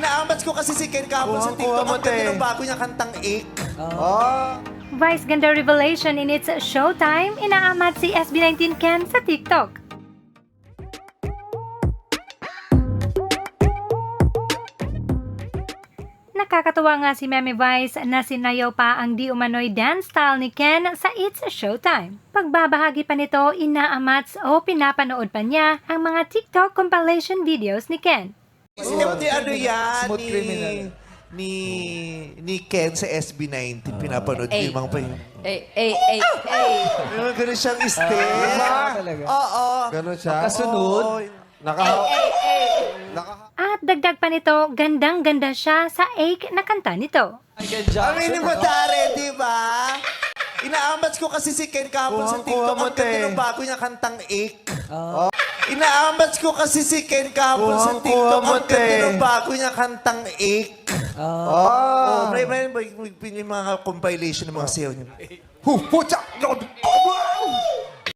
Inaamats ko kasi si Ken kahapon sa TikTok. Ang ganda ng bago niya kantang Ick. Vice ganda revelation in its showtime, inaamat si SB19 Ken sa TikTok. Nakakatuwa nga si Meme Vice na sinayaw pa ang di umano'y dance style ni Ken sa It's Showtime. Pagbabahagi pa nito, inaamats o pinapanood pa niya ang mga TikTok compilation videos ni Ken. Hindi ano yan, Smooth criminal. ni Ken sa SB19. Pinapanood ko yung mga pa yun. Yung ganun siyang step. Talaga. Oo. Ganon siya? Kasunod. At dagdag pa nito, gandang-ganda siya sa Ache na kanta nito. Aminin mo, Tare, di ba? Inaamats ko kasi si Ken kahapon sa TikTok. Ang ganda ng bago niya kantang Ick. Inaamats ko kasi si Ken kahapon sa TikTok. Ang ganda ng bago niya kantang Ick. Brian, yung mga compilation ng mga sayaw niya. Pucha!